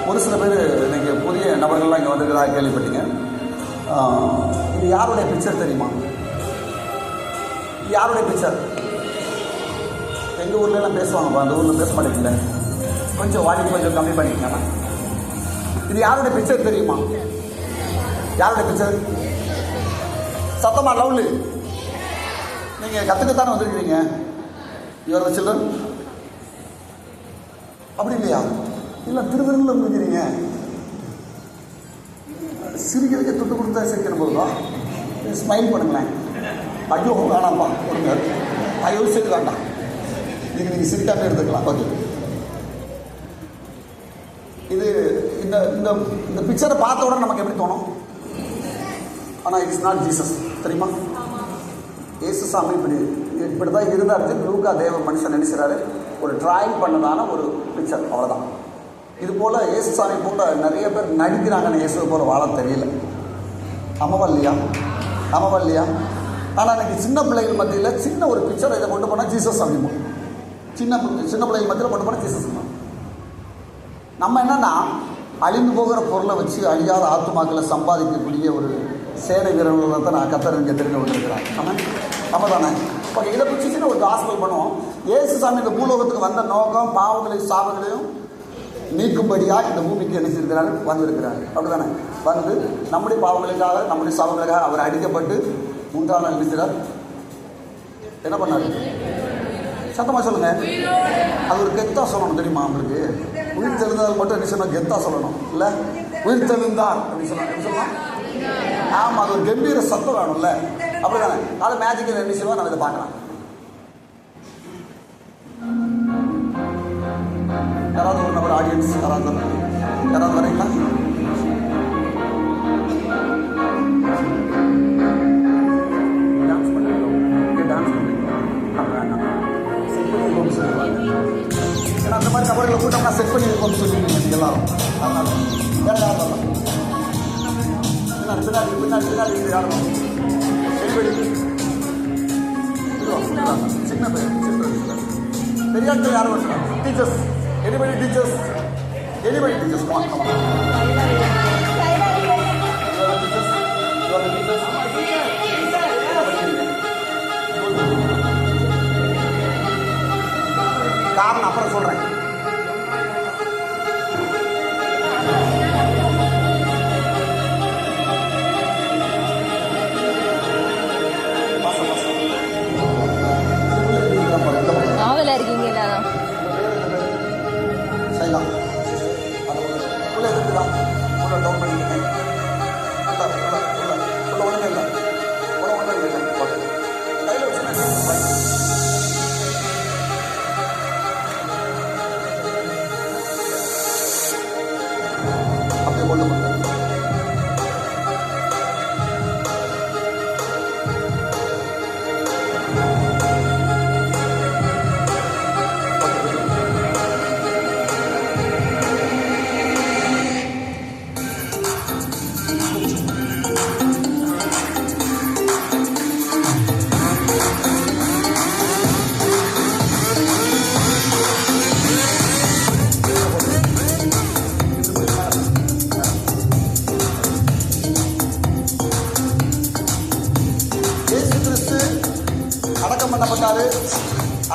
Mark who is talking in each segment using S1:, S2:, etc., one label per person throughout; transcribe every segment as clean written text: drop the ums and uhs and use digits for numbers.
S1: ஒரு சில பேர் இன்றைக்கி புதிய நபர்கள்லாம் இங்கே வந்துருக்கிறதா கேள்விப்பட்டீங்க. இது யாருடைய பிக்சர் தெரியுமா? யாருடைய பிக்சர்? எங்கள் ஊர்லலாம் பேசுவாங்கப்பா, அந்த ஊரில் பேச மாட்டேங்கல, கொஞ்சம் வாடி கொஞ்சம் கம்மி பண்ணிக்கங்க. இது யாருடைய பிக்சர் தெரியுமா? யாருடைய பிக்சர்? சத்தமாக லவ்லி. நீங்கள் கற்றுக்கத்தானே வந்துருக்கிறீங்க. Your the children. அப்படி இல்லையா? இல்லை திருவிருந்தில் முடிக்கிறீங்க. சிரிக்கிறதுக்கு தொட்டு கொடுத்தா சிரிக்கிற போதுதான். ஸ்மைல் பண்ணுங்களேன். ஐயோ வேணாம்ப்பா கொடுங்க, ஐயோ சரி வேண்டாம், நீங்கள் சிரிக்காம எடுத்துக்கலாம். ஓகே, இது இந்த இந்த இந்த பிக்சரை பார்த்த உடனே நமக்கு எப்படி தோணும்? ஆனால் இட்ஸ் நாட் ஜீசஸ், தெரியுமா? ஏசுசாமி இப்படி தான் இருந்தார். லூக்கா தேவ மனுஷன் நினைக்கிறாரு, ஒரு டிராயிங் பண்ணதான ஒரு பிக்சர், அவ்வளோதான். இது போல் ஏசுசாமி போல நிறைய பேர் நடிக்கிறாங்கன்னு இயேசுவை போல வாழ தெரியல. ஆமாவா இல்லையா? ஆனால் எனக்கு சின்ன பிள்ளைகள் மத்தியில் சின்ன ஒரு பிக்சர் இதை கொண்டு போனால் ஜீசஸ் அப்படிமா. சின்ன பிள்ளைகள் மத்தியில் கொண்டு போனால் ஜீசஸ். நம்ம என்னன்னா அழிந்து போகிற பொருளை வச்சு அழியாத ஆத்துமாக்களை சம்பாதிக்கக்கூடிய ஒரு சேனை வீரர்களை தான் நான் கத்தர் இங்கே தெரிந்து கொண்டிருக்கிறேன். நம்ம தானே. ஓகே, இதை பிடிச்சின்னு ஒரு காஸ்பல் பண்ணுவோம். ஏசுசாமி இந்த பூலோகத்துக்கு வந்த நோக்கம் பாவங்களையும் சாபங்களையும் நீக்கும்படியாக இந்த பூமிக்கு நினைச்சிருக்கிறாரு, வந்திருக்கிறார். அப்படி தானே? வந்து நம்முடைய பாவங்களுக்காக நம்முடைய சாபங்களுக்காக அவர் அடிக்கப்பட்டு 3ஆம் நாள் நினைக்கிறார். என்ன பண்ணார்? சத்தமாக சொல்லுங்க. அது ஒரு கெத்தா சொல்லணும், தெரியுமா உங்களுக்கு? உயிர் தெழுந்தால் மட்டும் என்ன சொன்னால் கெத்தா சொல்லணும், இல்லை உயிர் தெழுந்தார் அப்படின்னு சொல்லலாம். ஆமாம், அது ஒரு கம்பீர சத்தம் வேணும்ல. அப்படி தானே? அது மேஜிக்கில் என்ன செய்வோம், நம்ம இதை பார்க்கலாம். யாராவது ஒரு நபர் ஆடியன்ஸ் யாராவது வரீங்களா? டான்ஸ் பண்ணிருக்கோம். ஏன்னா அந்த மாதிரி நபர்களை கூட்டம்னா செட் பண்ணியிருக்கோம்னு சொல்லியிருக்கீங்க நீங்கள் எல்லாரும். அதனால வேறு யாரும் பின்னாடி யாரும் சின்ன பேர் பெரியாட்கள் யாரும் வச்சுக்கலாம். Teachers, anybody teachers? Come on. காரணம் அப்புறம் சொல்றேன்.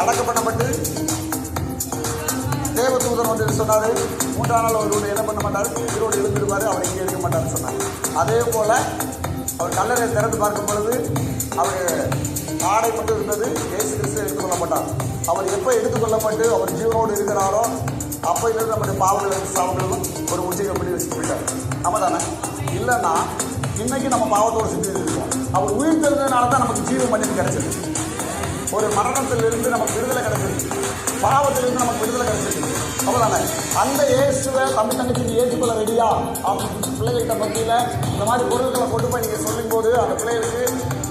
S1: அடக்கம் பண்ணப்பட்டு தேவதூதன் வந்து சொன்னார், 3ஆம் நாள் அவரோடு என்ன பண்ண மாட்டார், உயிரோடு எழுந்திருப்பார், அவர் இங்கே இருக்க மாட்டார்னு சொன்னார். அதே போல் அவர் கல்லறை திறந்து பார்க்கும் பொழுது அவர் ஆடை மட்டும் இருந்தது. இயேசு கிறிஸ்து எடுத்துக்கொள்ளப்பட்டார். அவர் எப்போ எடுத்துக்கொள்ளப்பட்டு அவர் ஜீவனோடு இருக்கிறாரோ அப்போயிலிருந்து நம்முடைய பாவங்களும் சாவங்களும் ஒரு உச்சியை பண்ணி வச்சுட்டு போயிட்டார். நம்ம தானே? இல்லைன்னா இன்னைக்கு நம்ம பாவத்தோடு சுற்றி இருக்கோம். அவர் உயிர் தெரிஞ்சதுனால தான் நமக்கு ஜீவ மன்னிப்பு கிடைச்சிருக்கு. ஒரு மரணத்திலிருந்து நமக்கு விடுதலை கிடைச்சிருக்கு, பாவத்திலிருந்து நமக்கு விடுதலை கிடைச்சிருக்கு. அவ்வளோதானே? அந்த இயேசுவை தங்கச்சி ஏற்றுக்கொள்ள ரெடியா அப்படின்னு பிள்ளைகள்கிட்ட மத்தியில் இந்த மாதிரி பொருட்களை கொண்டு போய் நீங்கள் சொல்லும்போது அந்த பிள்ளைகளுக்கு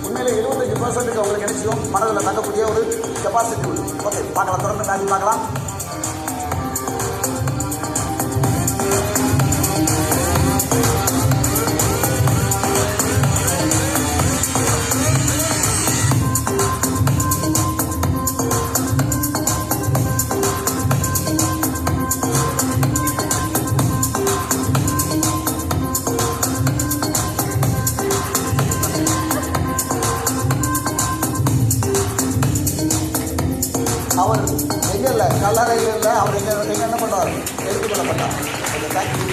S1: உண்மையிலே 75% அவங்களுக்கு கிடைச்சிடும். மனதில் தங்கக்கூடிய ஒரு கெப்பாசிட்டி உண்டு. ஓகே, பார்க்கலாம், தொடர்ந்து மேட்ச் பார்க்கலாம். அவர் எங்கே இல்லை, கல்லறையில் இல்லை, அவர் எங்கே என்ன பண்ணுவார், எடுத்துக்கொள்ளப்பட்டார். தேங்க்யூ.